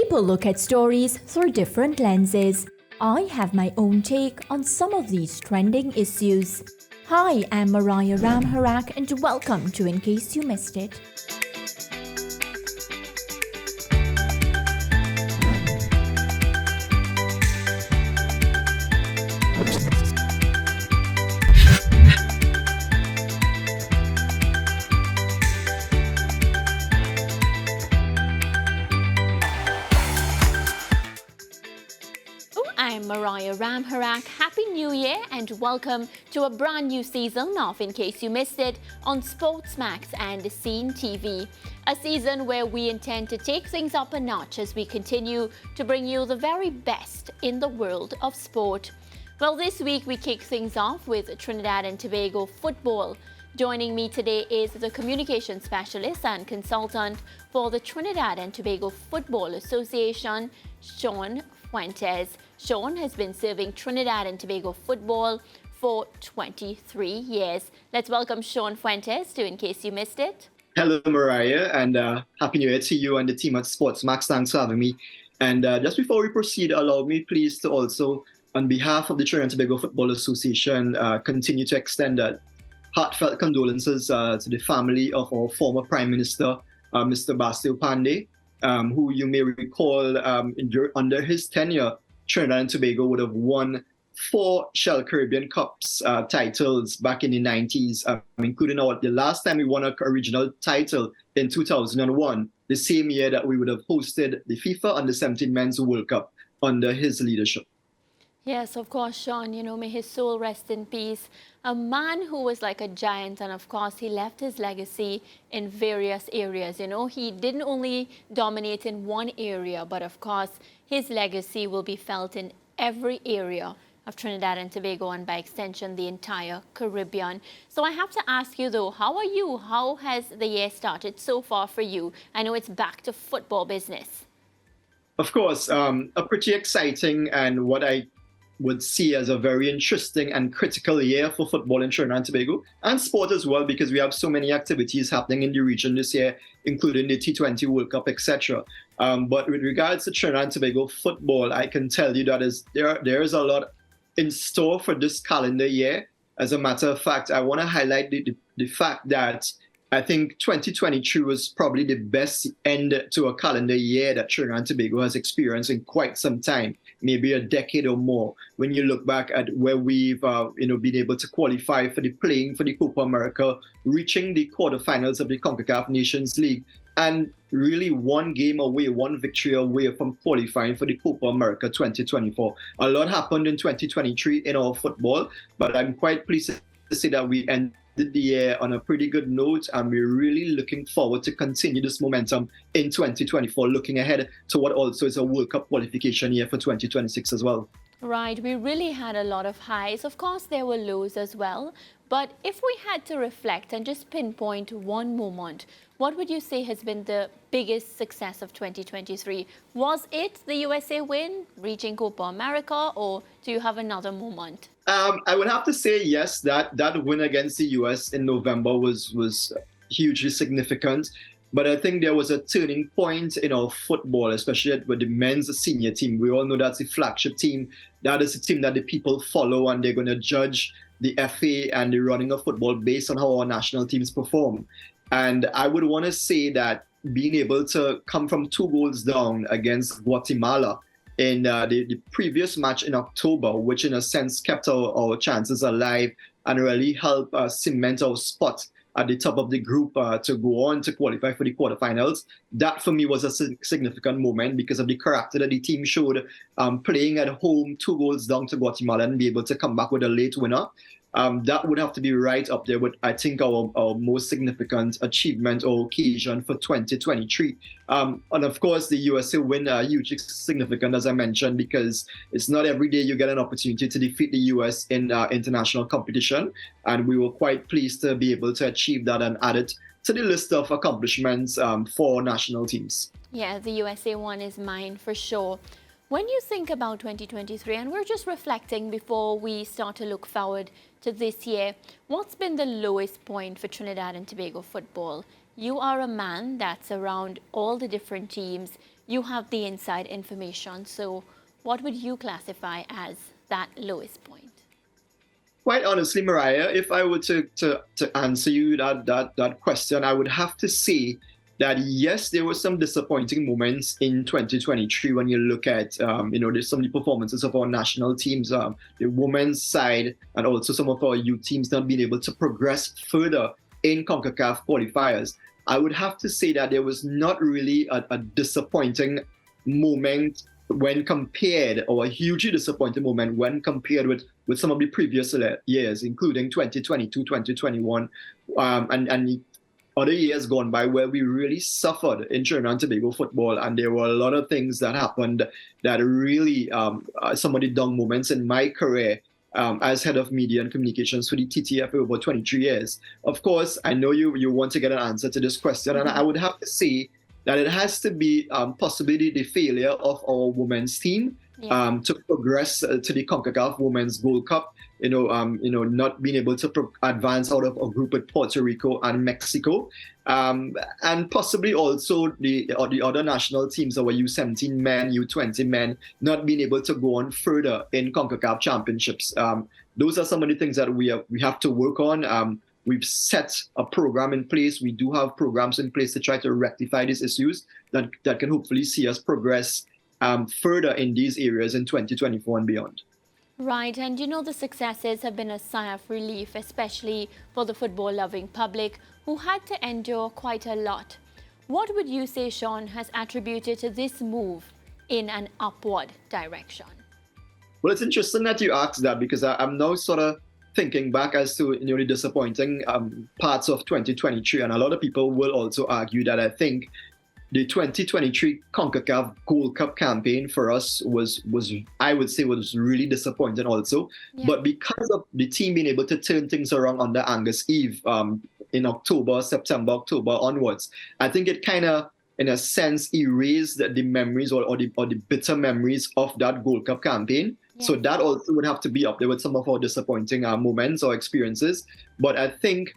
People look at stories through different lenses. I have my own take on some of these trending issues. Hi, I'm Mariah Ramharack and welcome to In Case You Missed It. I'm Mariah Ramharack. Happy New Year and welcome to a brand new season of In Case You Missed It on SportsMax and Scene TV. A season where we intend to take things up a notch as we continue to bring you the very best in the world of sport. Well, this week we kick things off with Trinidad and Tobago football. Joining me today is the communication specialist and consultant for the Trinidad and Tobago Football Association, Shaun Fuentes. Shaun has been serving Trinidad and Tobago football for 23 years. Let's welcome Shaun Fuentes to In Case You Missed It. Hello, Mariah, and Happy New Year to you and the team at SportsMax. Thanks for having me. And just before we proceed, allow me please to also, on behalf of the Trinidad and Tobago Football Association, continue to extend heartfelt condolences to the family of our former Prime Minister, Mr. Bas Pande, who you may recall under his tenure, Trinidad and Tobago would have won 4 Shell Caribbean Cups titles back in the 90s, including the last time we won a regional title in 2001, the same year that we would have hosted the FIFA Under-17 Men's World Cup under his leadership. Yes, of course, Shaun, may his soul rest in peace. A man who was like a giant, and of course, he left his legacy in various areas. He didn't only dominate in one area, but of course, his legacy will be felt in every area of Trinidad and Tobago and by extension, the entire Caribbean. So I have to ask you, though, how are you? How has the year started so far for you? I know it's back to football business. Of course, a pretty exciting and what I would see as a very interesting and critical year for football in Trinidad and Tobago and sport as well, because we have so many activities happening in the region this year, including the T20 World Cup, etc. But with regards to Trinidad and Tobago football, I can tell you that there is a lot in store for this calendar year. As a matter of fact, I want to highlight the fact that I think 2023 was probably the best end to a calendar year that Trinidad and Tobago has experienced in quite some time, maybe a decade or more. When you look back at where we've been able to qualify for playing for the Copa America, reaching the quarterfinals of the CONCACAF Nations League, and really one victory away from qualifying for the Copa America 2024. A lot happened in 2023 in our football, but I'm quite pleased to say that we ended the year on a pretty good note, and we're really looking forward to continue this momentum in 2024, looking ahead to what also is a World Cup qualification year for 2026 as well. Right, we really had a lot of highs. Of course, there were lows as well. But if we had to reflect and just pinpoint one moment, what would you say has been the biggest success of 2023? Was it the USA win, reaching Copa America, or do you have another moment? I would have to say yes, that win against the US in November was hugely significant. But I think there was a turning point in our football, especially with the men's senior team. We all know that's the flagship team. That is the team that the people follow, and they're going to judge the FA and the running of football based on how our national teams perform. And I would want to say that being able to come from 2 goals down against Guatemala in the previous match in October, which in a sense kept our chances alive and really helped cement our spot at the top of the group to go on to qualify for the quarterfinals. That for me was a significant moment because of the character that the team showed, playing at home 2 goals down to Guatemala and be able to come back with a late winner. That would have to be right up there with, I think, our most significant achievement or occasion for 2023. And of course, the USA win hugely significant, as I mentioned, because it's not every day you get an opportunity to defeat the US in international competition. And we were quite pleased to be able to achieve that and add it to the list of accomplishments for national teams. Yeah, the USA one is mine for sure. When you think about 2023, and we're just reflecting before we start to look forward to this year, what's been the lowest point for Trinidad and Tobago football? You are a man that's around all the different teams. you have the inside information. So what would you classify as that lowest point? Quite honestly, Mariah, if I were to answer you that question, I would have to say that yes, there were some disappointing moments in 2023 when you look at there's some of the performances of our national teams, the women's side, and also some of our youth teams not being able to progress further in CONCACAF qualifiers. I would have to say that there was not really a disappointing moment when compared, or a hugely disappointing moment when compared with some of the previous years, including 2022, 2021, and other years gone by, where we really suffered in Trinidad and Tobago football. And there were a lot of things that happened that really, some of the down moments in my career as head of media and communications for the TTFA over 23 years. Of course, I know you want to get an answer to this question, and I would have to say that it has to be possibly the failure of our women's team to progress to the CONCACAF Women's Gold Cup. Not being able to advance out of a group with Puerto Rico and Mexico, and possibly also the other national teams, our U17 men, U20 men, not being able to go on further in CONCACAF championships. Those are some of the things that we have to work on. We've set a program in place. We do have programs in place to try to rectify these issues that can hopefully see us progress further in these areas in 2024 and beyond. Right, and the successes have been a sigh of relief, especially for the football-loving public who had to endure quite a lot. What would you say, Shaun, has attributed to this move in an upward direction? Well, it's interesting that you asked that, because I'm now sort of thinking back as to the disappointing parts of 2023, and a lot of people will also argue that I think the 2023 CONCACAF Gold Cup campaign for us was I would say was really disappointing also. Yeah. But because of the team being able to turn things around under Angus Eve in September, October onwards, I think it kind of, in a sense, erased the memories or the bitter memories of that Gold Cup campaign. Yeah. So that also would have to be up there with some of our disappointing moments or experiences. But I think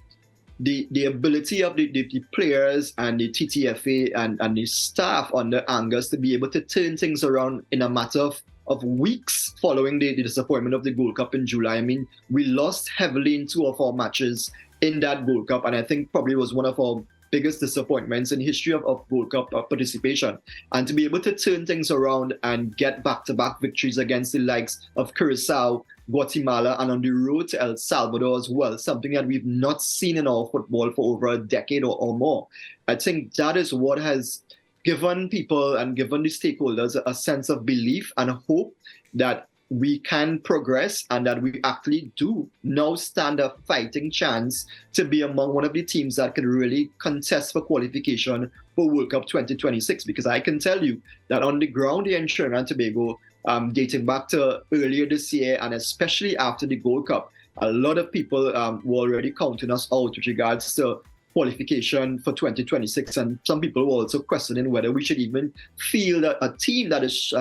the ability of the players and the TTFA and the staff under Angus to be able to turn things around in a matter of weeks following the disappointment of the Gold Cup in July. I mean, we lost heavily in 2 of our matches in that Gold Cup, and I think probably was one of our biggest disappointments in the history of Gold Cup participation. And to be able to turn things around and get back-to-back victories against the likes of Curacao, Guatemala, and on the road to El Salvador as well, something that we've not seen in our football for over a decade or more. I think that is what has given people and given the stakeholders a sense of belief and hope that we can progress and that we actually do now stand a fighting chance to be among one of the teams that can really contest for qualification for World Cup 2026. Because I can tell you that on the ground here in Trinidad and Tobago, dating back to earlier this year and especially after the Gold Cup, a lot of people were already counting us out with regards to qualification for 2026, and some people were also questioning whether we should even field a team that is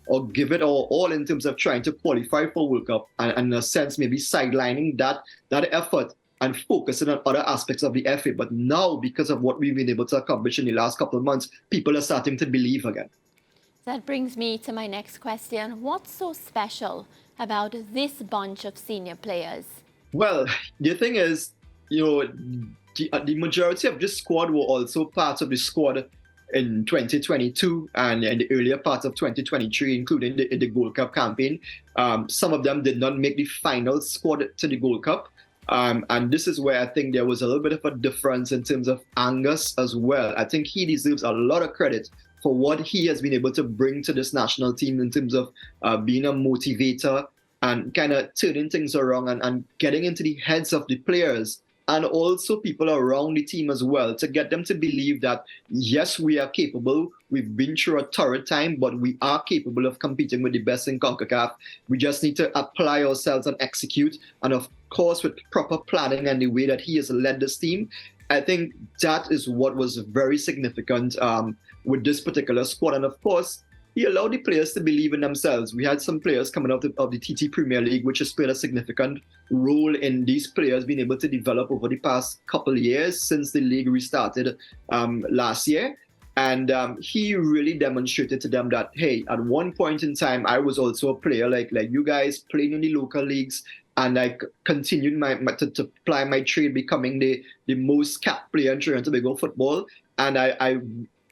or give it all in terms of trying to qualify for World Cup, and in a sense maybe sidelining that effort and focusing on other aspects of the FA. But now, because of what we've been able to accomplish in the last couple of months, people are starting to believe again. That brings me to my next question. What's so special about this bunch of senior players? Well, the thing is, the majority of this squad were also part of the squad in 2022 and in the earlier part of 2023, including the Gold Cup campaign. Some of them did not make the final squad to the Gold Cup. And this is where I think there was a little bit of a difference in terms of Angus as well. I think he deserves a lot of credit for what he has been able to bring to this national team in terms of being a motivator and kind of turning things around and getting into the heads of the players and also people around the team as well, to get them to believe that, yes, we are capable. We've been through a torrid time, but we are capable of competing with the best in CONCACAF. We just need to apply ourselves and execute. And of course, with proper planning and the way that he has led this team, I think that is what was very significant with this particular squad. And of course, he allowed the players to believe in themselves. We had some players coming out of the TT Premier League, which has played a significant role in these players being able to develop over the past couple of years since the league restarted last year. And he really demonstrated to them that, hey, at one point in time, I was also a player like you guys, playing in the local leagues, and I continued to ply my trade, becoming the most capped player in Trinidad and Tobago football. And I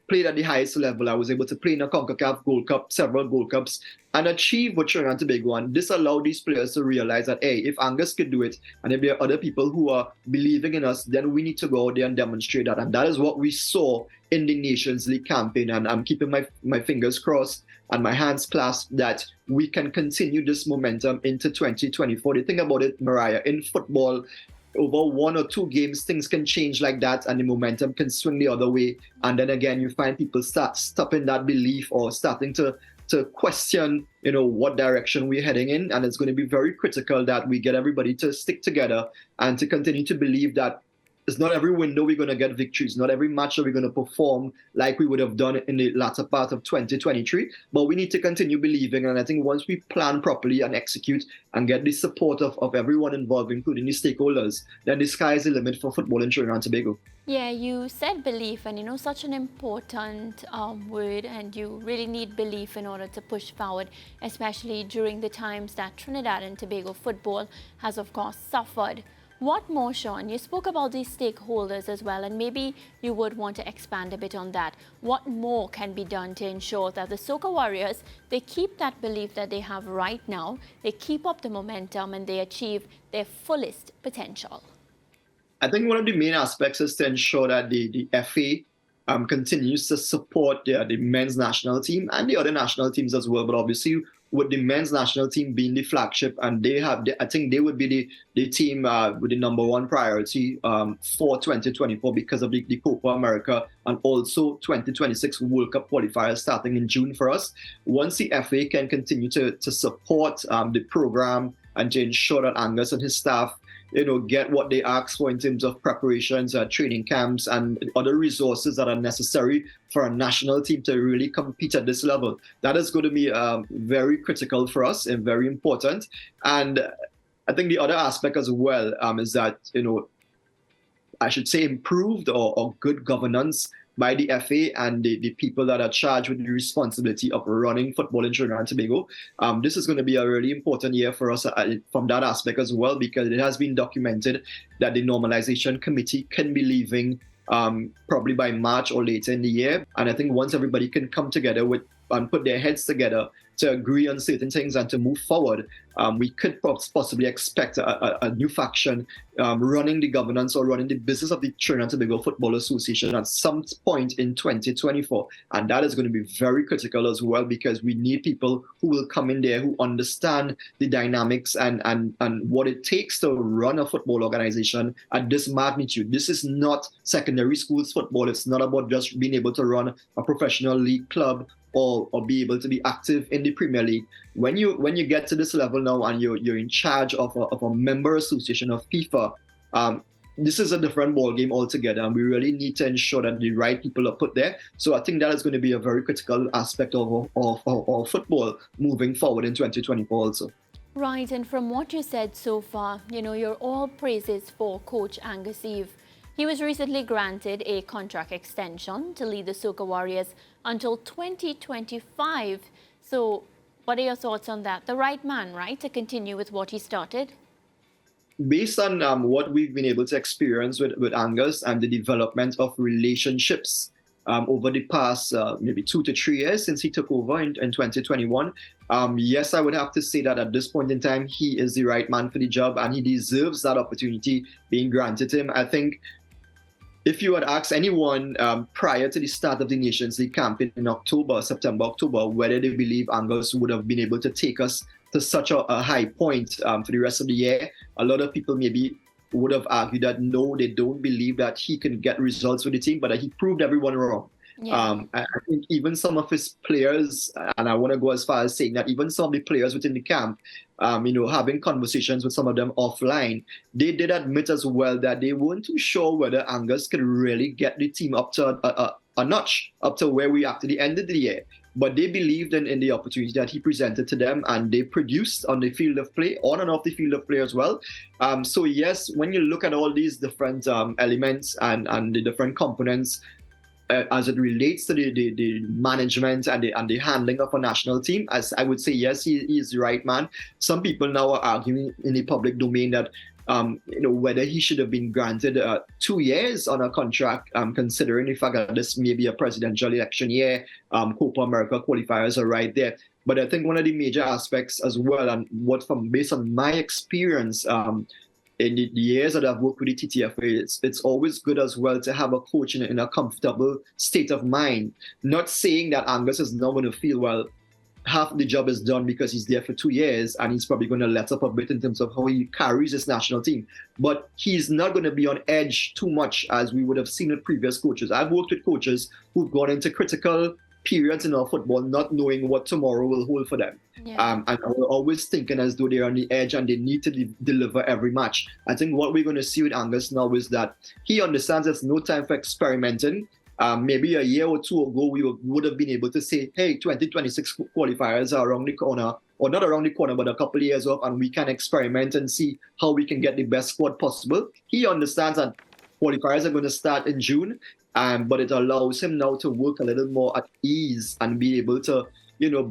played at the highest level. I was able to play in a CONCACAF Gold Cup, several Gold Cups, and achieve what Trinidad and Tobago. And this allowed these players to realize that, hey, if Angus could do it, and if there are other people who are believing in us, then we need to go out there and demonstrate that. And that is what we saw in the Nations League campaign. And I'm keeping my fingers crossed and my hands clasped that we can continue this momentum into 2024. The thing about it, Mariah, in football, over one or two games, things can change like that, and the momentum can swing the other way. And then again, you find people start stopping that belief or starting to question, what direction we're heading in. And it's going to be very critical that we get everybody to stick together and to continue to believe that it's not every window we're going to get victories, not every match that we're going to perform like we would have done in the latter part of 2023. But we need to continue believing. And I think once we plan properly and execute and get the support of everyone involved, including the stakeholders, then the sky is the limit for football in Trinidad and Tobago. Yeah, you said belief, and such an important word, and you really need belief in order to push forward, especially during the times that Trinidad and Tobago football has, of course, suffered. What more, Shaun? You spoke about these stakeholders as well, and maybe you would want to expand a bit on that. What more can be done to ensure that the Soca Warriors, they keep that belief that they have right now, they keep up the momentum, and they achieve their fullest potential? I think one of the main aspects is to ensure that the FA continues to support the men's national team and the other national teams as well. But obviously, with the men's national team being the flagship, and I think they would be the team with the number one priority for 2024 because of the Copa America and also 2026 World Cup qualifiers starting in June for us. Once the FA can continue to support the program and to ensure that Angus and his staff get what they ask for in terms of preparations, training camps, and other resources that are necessary for a national team to really compete at this level. That is going to be very critical for us and very important. And I think the other aspect as well is that, I should say improved or good governance by the FA and the people that are charged with the responsibility of running football in Trinidad and Tobago. This is going to be a really important year for us from that aspect as well, because it has been documented that the normalization committee can be leaving probably by March or later in the year. And I think once everybody can come together and put their heads together to agree on certain things and to move forward, we could possibly expect a new faction running the governance or running the business of the Trinidad and Tobago Football Association at some point in 2024. And that is going to be very critical as well, because we need people who will come in there who understand the dynamics and what it takes to run a football organization at this magnitude. This is not secondary schools football. It's not about just being able to run a professional league club or be able to be active in the Premier League. When you get to this level now and you're in charge of a member association of FIFA, this is a different ballgame altogether, and we really need to ensure that the right people are put there. So I think that is going to be a very critical aspect of football moving forward in 2024 also. Right, and from what you said so far, you're all praises for Coach Angus Eve. He was recently granted a contract extension to lead the Soca Warriors until 2025. So what are your thoughts on that? The right man, right, to continue with what he started? Based on what we've been able to experience with Angus and the development of relationships over the past maybe 2 to 3 years since he took over in 2021, yes, I would have to say that at this point in time, he is the right man for the job, and he deserves that opportunity being granted him. I think if you had asked anyone prior to the start of the Nations League campaign in September, October, whether they believe Angus would have been able to take us to such a high point for the rest of the year, a lot of people maybe would have argued that no, they don't believe that he can get results with the team, but he proved everyone wrong. Yeah. I think even some of his players, and I want to go as far as saying that even some of the players within the camp, having conversations with some of them offline, they did admit as well that they weren't too sure whether Angus could really get the team up to a notch, up to where we are to the end of the year. But they believed in the opportunity that he presented to them, and they produced on the field of play, on and off the field of play as well. So yes, when you look at all these different elements and the different components, as it relates to the management and the handling of a national team, as I would say, yes, he is the right man. Some people now are arguing in the public domain that whether he should have been granted 2 years on a contract, considering the fact that this may be a presidential election year, Copa America qualifiers are right there. But I think one of the major aspects as well, and based on my experience in the years that I've worked with the TTFA, it's always good as well to have a coach in a comfortable state of mind. Not saying that Angus is not going to feel, well, half the job is done because he's there for 2 years and he's probably going to let up a bit in terms of how he carries his national team. But he's not going to be on edge too much as we would have seen with previous coaches. I've worked with coaches who've gone into critical periods in our football not knowing what tomorrow will hold for them. Yeah. And we're always thinking as though they're on the edge and they need to deliver every match. I think what we're going to see with Angus now is that he understands there's no time for experimenting. Maybe a year or two ago, we would have been able to say, hey, 2026 qualifiers are around the corner, or not around the corner, but a couple of years off, and we can experiment and see how we can get the best squad possible. He understands that qualifiers are going to start in June, but it allows him now to work a little more at ease and be able to,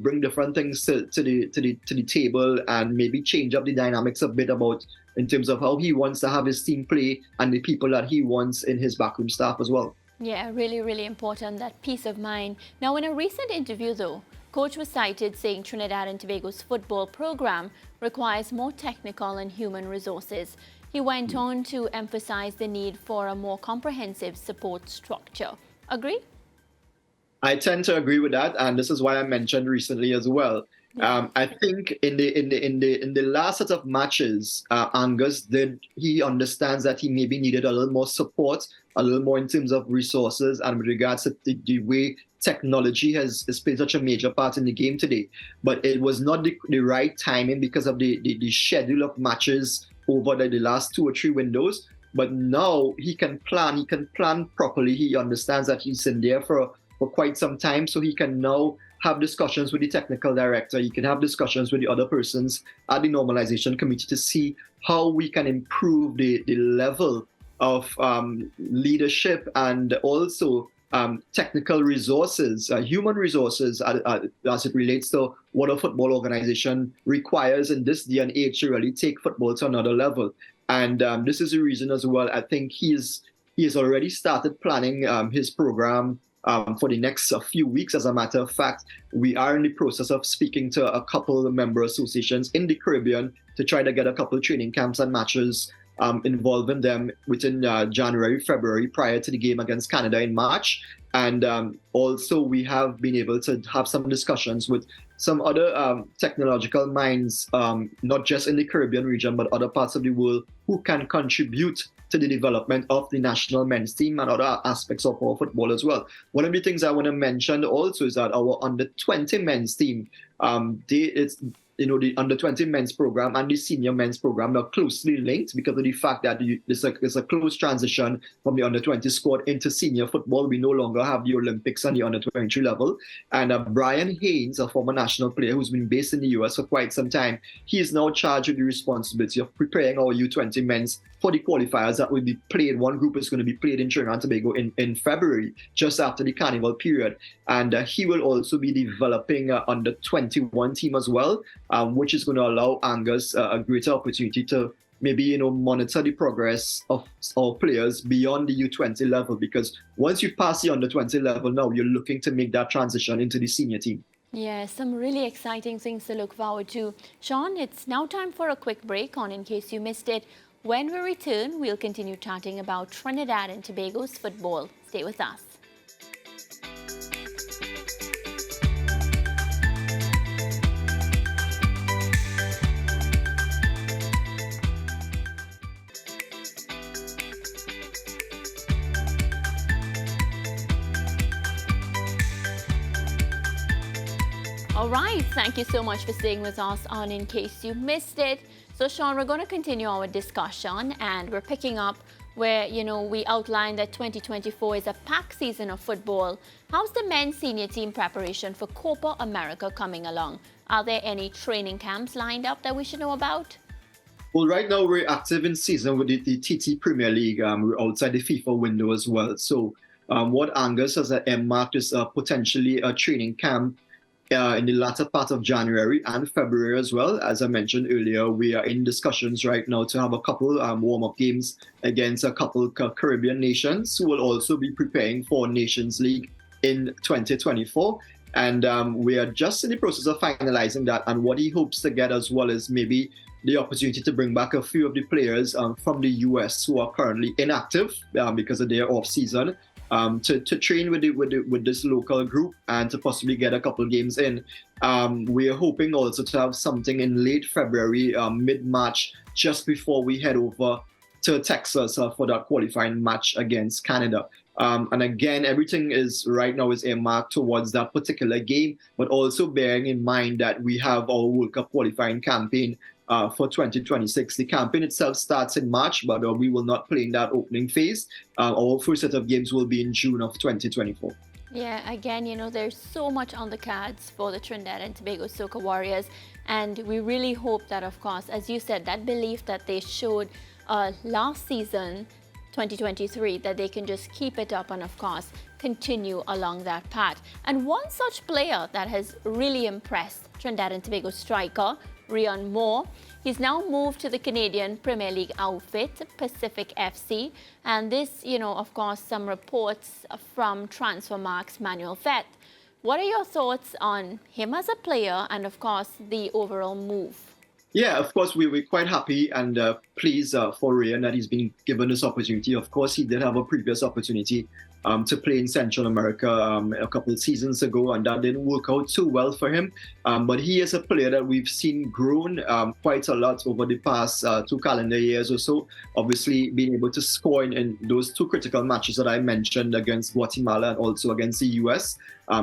bring different things to the table and maybe change up the dynamics a bit about in terms of how he wants to have his team play and the people that he wants in his backroom staff as well. Yeah, really, really important, that peace of mind. Now, in a recent interview, though, Coach was cited saying Trinidad and Tobago's football program requires more technical and human resources. He went on to emphasize the need for a more comprehensive support structure. Agree? I tend to agree with that, and this is why I mentioned recently as well. I think in the last set of matches, Angus he understands that he maybe needed a little more support, a little more in terms of resources, and with regards to the way technology has played such a major part in the game today. But it was not the right timing because of the schedule of matches over the last 2 or 3 windows. But now he can plan properly. He understands that he's in there for quite some time, so he can now have discussions with the technical director. He can have discussions with the other persons at the normalization committee to see how we can improve the level of leadership and also technical resources, human resources as it relates to what a football organization requires in this day and age to really take football to another level. And this is the reason as well, I think he has already started planning his program for the next few weeks. As a matter of fact, we are in the process of speaking to a couple of member associations in the Caribbean to try to get a couple of training camps and matches involving them within January, February, prior to the game against Canada in March. And also we have been able to have some discussions with some other technological minds, not just in the Caribbean region, but other parts of the world who can contribute to the development of the national men's team and other aspects of our football as well. One of the things I want to mention also is that our under-20 men's team, the under-20 men's program and the senior men's program are closely linked because of the fact that there's a close transition from the under-20 squad into senior football. We no longer have the Olympics on the under-23 level. And Brian Haynes, a former national player who's been based in the US for quite some time, he is now charged with the responsibility of preparing our U20 men's for the qualifiers that will be played. One group is going to be played in Trinidad and Tobago in February, just after the carnival period. And he will also be developing under 21 team as well, which is going to allow Angus a greater opportunity to maybe monitor the progress of our players beyond the U20 level. Because once you pass the under 20 level, now you're looking to make that transition into the senior team. Yeah, some really exciting things to look forward to. Shaun, it's now time for a quick break on In Case You Missed It. When we return, we'll continue chatting about Trinidad and Tobago's football. Stay with us. All right, thank you so much for staying with us on In Case You Missed It. So, Shaun, we're going to continue our discussion, and we're picking up where, we outlined that 2024 is a packed season of football. How's the men's senior team preparation for Copa America coming along? Are there any training camps lined up that we should know about? Well, right now we're active in season with the TT Premier League. We're outside the FIFA window as well. So What Angus has earmarked is potentially a training camp in the latter part of January and February as well. As I mentioned earlier, we are in discussions right now to have a couple warm-up games against a couple Caribbean nations who will also be preparing for Nations League in 2024. And we are just in the process of finalizing that. And what he hopes to get as well is maybe the opportunity to bring back a few of the players from the US who are currently inactive because of their off season. To train with this local group and to possibly get a couple games in. We are hoping also to have something in late February, mid-March, just before we head over to Texas for that qualifying match against Canada. And again, everything is right now is earmarked towards that particular game, but also bearing in mind that we have our World Cup qualifying campaign for 2026. The campaign itself starts in March, but we will not play in that opening phase. Our first set of games will be in June of 2024. Yeah, again, there's so much on the cards for the Trinidad and Tobago Soca Warriors. And we really hope that, of course, as you said, that belief that they showed last season, 2023, that they can just keep it up and, of course, continue along that path. And one such player that has really impressed Trinidad and Tobago striker, Rian Moore. He's now moved to the Canadian Premier League outfit, Pacific FC. And this, of course, some reports from TransferMarkt's Manuel Vet. What are your thoughts on him as a player and, of course, the overall move? Yeah, of course, we're quite happy and pleased for Rian that he's been given this opportunity. Of course, he did have a previous opportunity to play in Central America a couple of seasons ago, and that didn't work out too well for him. But he is a player that we've seen grown quite a lot over the past 2 calendar years or so. Obviously, being able to score in those 2 critical matches that I mentioned against Guatemala and also against the US.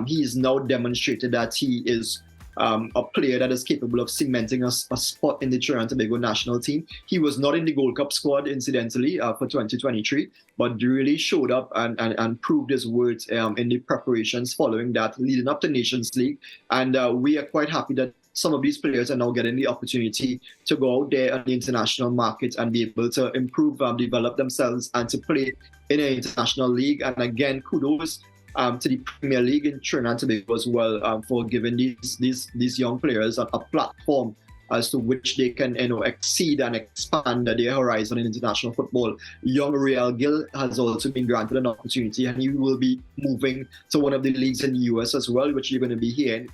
He has now demonstrated that he is a player that is capable of cementing a spot in the Trinidad and Tobago national team. He was not in the Gold Cup squad, incidentally, for 2023, but really showed up and proved his worth in the preparations following that, leading up to Nations League. And we are quite happy that some of these players are now getting the opportunity to go out there on the international market and be able to improve, develop themselves and to play in an international league. And again, kudos to the Premier League in Trinidad and Tobago as well for giving these young players a platform as to which they can exceed and expand their horizon in international football. Young Real Gil has also been granted an opportunity, and he will be moving to one of the leagues in the US as well, which you're going to be hearing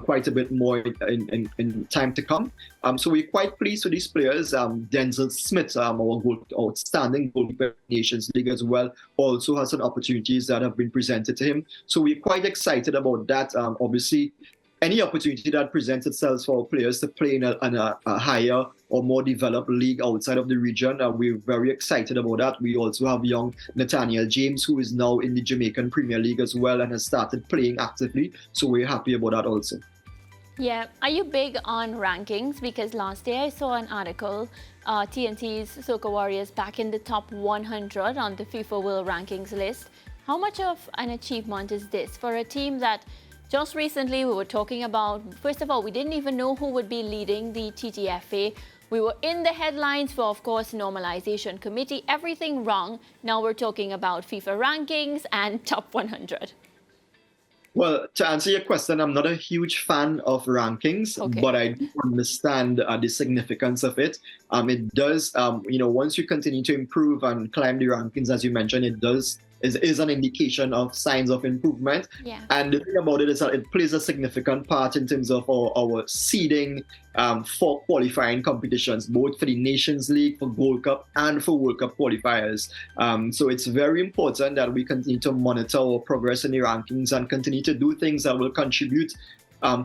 quite a bit more in time to come. So we're quite pleased with these players. Denzel Smith, our outstanding goalkeeper Nations League as well, also has some opportunities that have been presented to him. So we're quite excited about that. Obviously, any opportunity that presents itself for players to play in a higher or more developed league outside of the region, we're very excited about that. We also have young Nathaniel James, who is now in the Jamaican Premier League as well and has started playing actively. So we're happy about that also. Yeah. Are you big on rankings? Because last day I saw an article, TNT's Soca Warriors back in the top 100 on the FIFA World Rankings list. How much of an achievement is this for a team that just recently we were talking about? First of all, we didn't even know who would be leading the TTFA. We were in the headlines for, of course, normalization committee, everything wrong. Now we're talking about FIFA rankings and top 100. Well, to answer your question, I'm not a huge fan of rankings, but I do understand the significance of it. It does, once you continue to improve and climb the rankings, as you mentioned, it is an indication of signs of improvement. Yeah. And the thing about it is that it plays a significant part in terms of our seeding for qualifying competitions, both for the Nations League, for Gold Cup, and for World Cup qualifiers. So it's very important that we continue to monitor our progress in the rankings and continue to do things that will contribute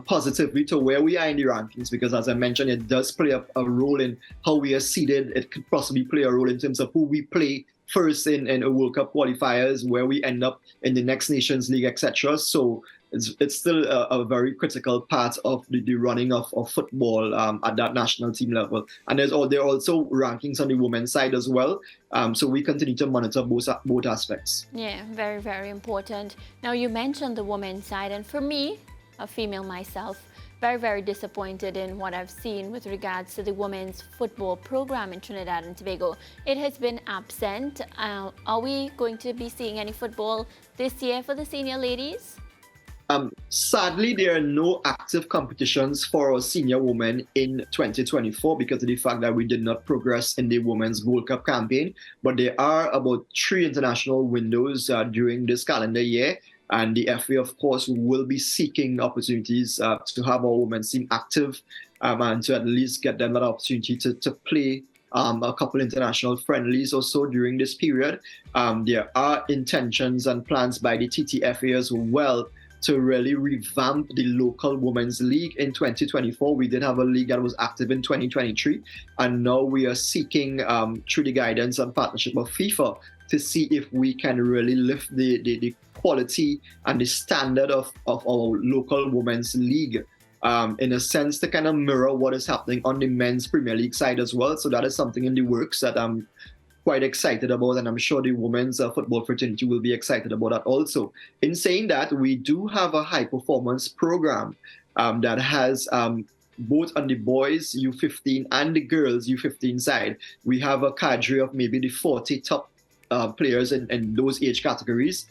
positively to where we are in the rankings, because as I mentioned, it does play a role in how we are seeded. It could possibly play a role in terms of who we play first in a World Cup qualifiers, where we end up in the next Nations League, etc. So it's still a very critical part of the running of football at that national team level. And there are also rankings on the women's side as well. So we continue to monitor both aspects. Yeah, very, very important. Now you mentioned the women's side, and for me, a female myself, very, very disappointed in what I've seen with regards to the women's football program in Trinidad and Tobago. It has been absent. Are we going to be seeing any football this year for the senior ladies? Sadly, there are no active competitions for our senior women in 2024 because of the fact that we did not progress in the Women's World Cup campaign. But there are about 3 international windows during this calendar year. And the FA, of course, will be seeking opportunities to have our women's team active and to at least get them that opportunity to play a couple international friendlies or so during this period. There are intentions and plans by the TTFA as well to really revamp the local women's league in 2024. We did have a league that was active in 2023, and now we are seeking, through the guidance and partnership of FIFA, to see if we can really lift the quality and the standard of our local women's league, in a sense to kind of mirror what is happening on the men's Premier League side as well. So that is something in the works that I'm quite excited about, and I'm sure the women's football fraternity will be excited about that also. In saying that, we do have a high performance program that has both on the boys U15 and the girls U15 side. We have a cadre of maybe the 40 top players in those age categories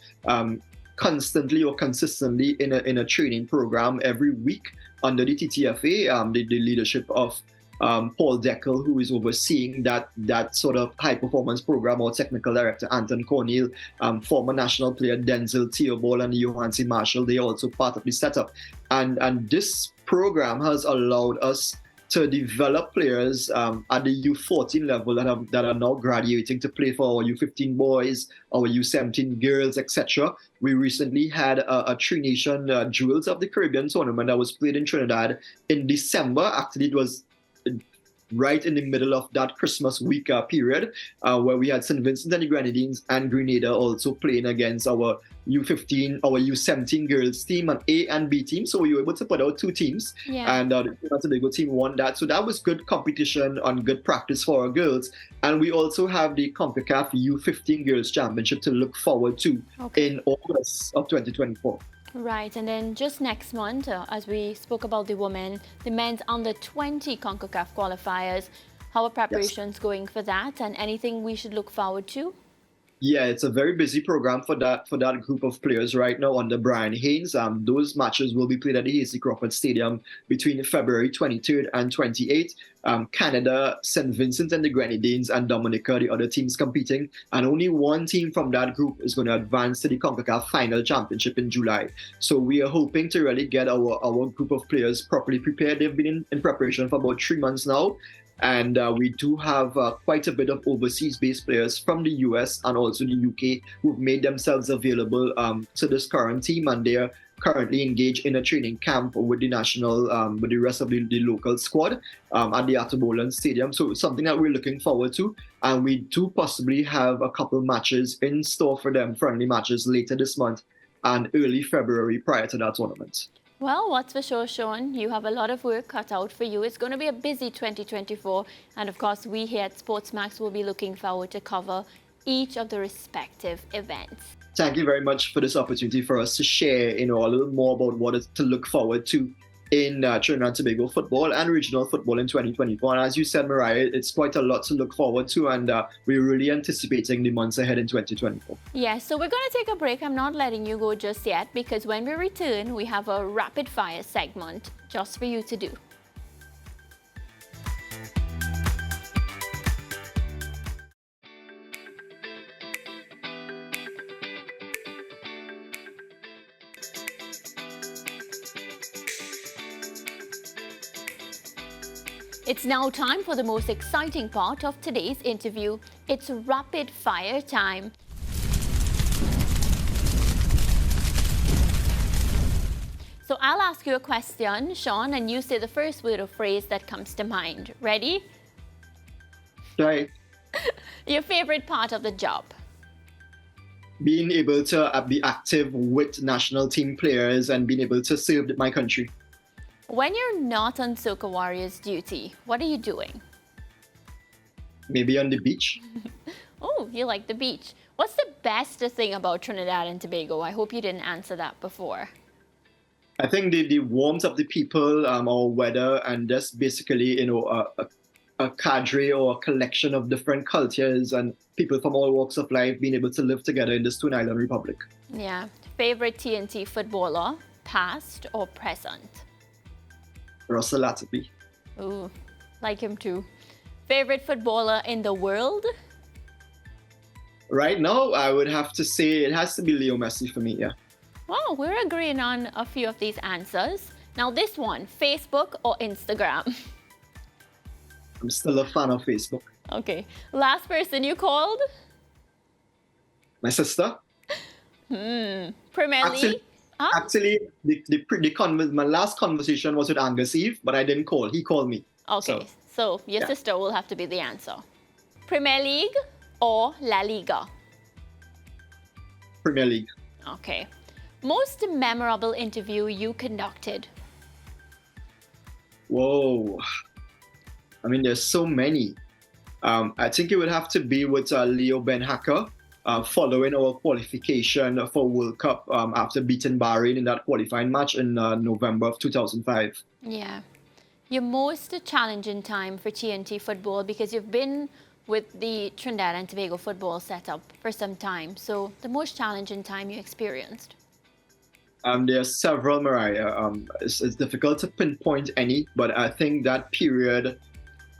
constantly or consistently in a training program every week under the TTFA, the leadership of Paul Deckel, who is overseeing that sort of high performance program, or technical director Anton Cornell, former national player Denzel Theobald and Johansi Marshall. They are also part of the setup, and this program has allowed us to develop players at the U14 level that are now graduating to play for our U15 boys, our U17 girls, etc. We recently had a Tri Nation Jewels of the Caribbean tournament that was played in Trinidad in December. Actually, it was right in the middle of that Christmas week period, where we had St. Vincent and the Grenadines and Grenada also playing against our U15, our U17 girls team, an A and B team. So we were able to put out 2 teams, and the Trinidad Tobago team won that. So that was good competition and good practice for our girls. And we also have the CONCACAF U15 Girls Championship to look forward to in August of 2024. Right, and then just next month, as we spoke about the women, the men's under 20 CONCACAF qualifiers, how are preparations going for that, and anything we should look forward to? Yeah, it's a very busy program for that group of players right now under Brian Haynes. Those matches will be played at the Hasty Crawford Stadium between February 23rd and 28th. Canada, St. Vincent and the Grenadines, and Dominica, the other teams competing. And only one team from that group is going to advance to the CONCACAF Final Championship in July. So we are hoping to really get our group of players properly prepared. They've been in preparation for about 3 months now. And we do have quite a bit of overseas-based players from the US and also the UK who've made themselves available to this current team, and they're currently engaged in a training camp with the national, with the rest of the local squad at the Atabolan Stadium. So it's something that we're looking forward to, and we do possibly have a couple matches in store for them, friendly matches later this month and early February prior to that tournament. Well, what's for sure, Shaun, you have a lot of work cut out for you. It's going to be a busy 2024. And of course, we here at SportsMax will be looking forward to cover each of the respective events. Thank you very much for this opportunity for us to share, a little more about what is to look forward to in Trinidad and Tobago football and regional football in 2024. And as you said, Mariah, it's quite a lot to look forward to, and we're really anticipating the months ahead in 2024. Yes, so we're going to take a break. I'm not letting you go just yet, because when we return, we have a rapid fire segment just for you to do. It's now time for the most exciting part of today's interview. It's rapid fire time. So I'll ask you a question, Shaun, and you say the first word or phrase that comes to mind. Ready? Right. Your favorite part of the job? Being able to be active with national team players and being able to serve my country. When you're not on Soca Warriors duty, what are you doing? Maybe on the beach. Oh, you like the beach. What's the best thing about Trinidad and Tobago? I hope you didn't answer that before. I think the warmth of the people, our weather, and just basically, a cadre or a collection of different cultures and people from all walks of life being able to live together in this Twin Island Republic. Yeah. Favorite TNT footballer, past or present? Russell Latapy. Ooh, like him too. Favorite footballer in the world? Right now, I would have to say it has to be Leo Messi for me, yeah. Wow, we're agreeing on a few of these answers. Now this one, Facebook or Instagram? I'm still a fan of Facebook. Okay. Last person you called? My sister. Premier Actually, League? Huh? actually my last conversation was with Angus Eve, but I didn't call. He called me. Okay, so your yeah. sister will have to be the answer. Premier League or La Liga? Premier League. Okay. Most memorable interview you conducted? Whoa. I mean, there's so many. I think it would have to be with Leo Ben Hacker, following our qualification for World Cup after beating Bahrain in that qualifying match in November of 2005. Yeah. Your most challenging time for TNT football, because you've been with the Trinidad and Tobago football setup for some time. So the most challenging time you experienced? There are several, Mariah. It's difficult to pinpoint any, but I think that period,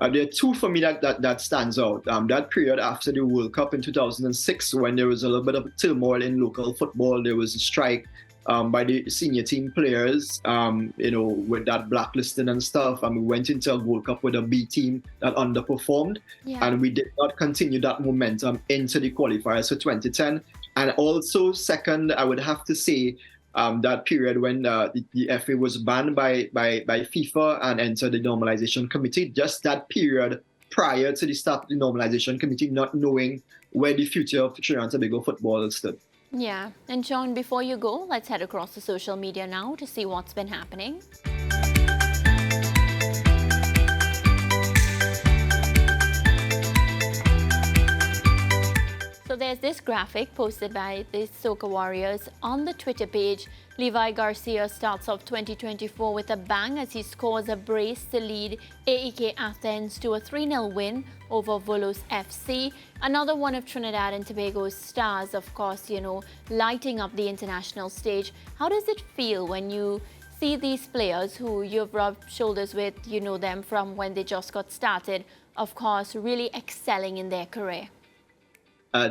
there are two for me that stands out. That period after the World Cup in 2006, when there was a little bit of turmoil in local football, there was a strike by the senior team players, with that blacklisting and stuff. And we went into a World Cup with a B team that underperformed. Yeah. And we did not continue that momentum into the qualifiers for 2010. And also, second, I would have to say, that period when the FA was banned by FIFA and entered the normalization committee, just that period prior to the start of the normalization committee, not knowing where the future of Trinidad and Tobago football stood. Yeah. And Shaun, before you go, let's head across to social media now to see what's been happening. So there's this graphic posted by the Soca Warriors on the Twitter page. Levi Garcia starts off 2024 with a bang as he scores a brace to lead AEK Athens to a 3-0 win over Volos FC. Another one of Trinidad and Tobago's stars, of course, lighting up the international stage. How does it feel when you see these players who you've rubbed shoulders with, you know them from when they just got started, of course, really excelling in their career?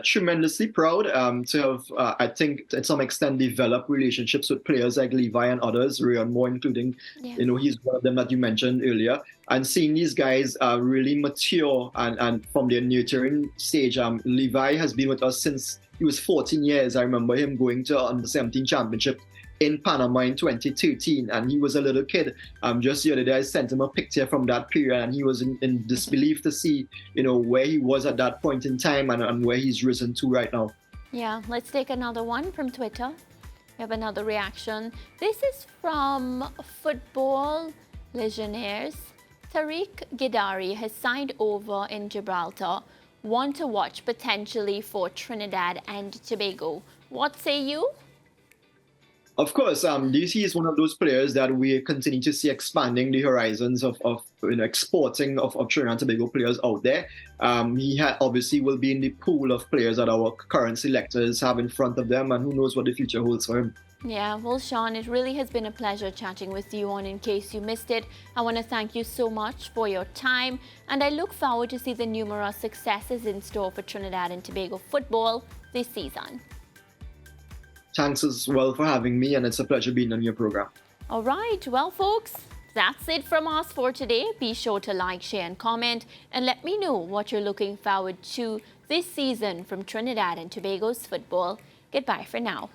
Tremendously proud to have, I think, to some extent, developed relationships with players like Levi and others, Rayon Moore including. Yeah. He's one of them that you mentioned earlier. And seeing these guys really mature and from their nurturing stage. Levi has been with us since he was 14 years. I remember him going to under-17 championship in Panama in 2013, and he was a little kid. Just the other day, I sent him a picture from that period, and he was in disbelief to see, where he was at that point in time and where he's risen to right now. Yeah, let's take another one from Twitter. We have another reaction. This is from Football Legionnaires. Tariq Gidari has signed over in Gibraltar. Want to watch potentially for Trinidad and Tobago. What say you? Of course, DC is one of those players that we continue to see expanding the horizons of exporting of Trinidad and Tobago players out there. He obviously will be in the pool of players that our current selectors have in front of them, and who knows what the future holds for him. Yeah, well, Shaun, it really has been a pleasure chatting with you on In Case You Missed It. I want to thank you so much for your time, and I look forward to see the numerous successes in store for Trinidad and Tobago football this season. Thanks as well for having me, and it's a pleasure being on your program. All right, well, folks, that's it from us for today. Be sure to like, share, and comment, and let me know what you're looking forward to this season from Trinidad and Tobago's football. Goodbye for now.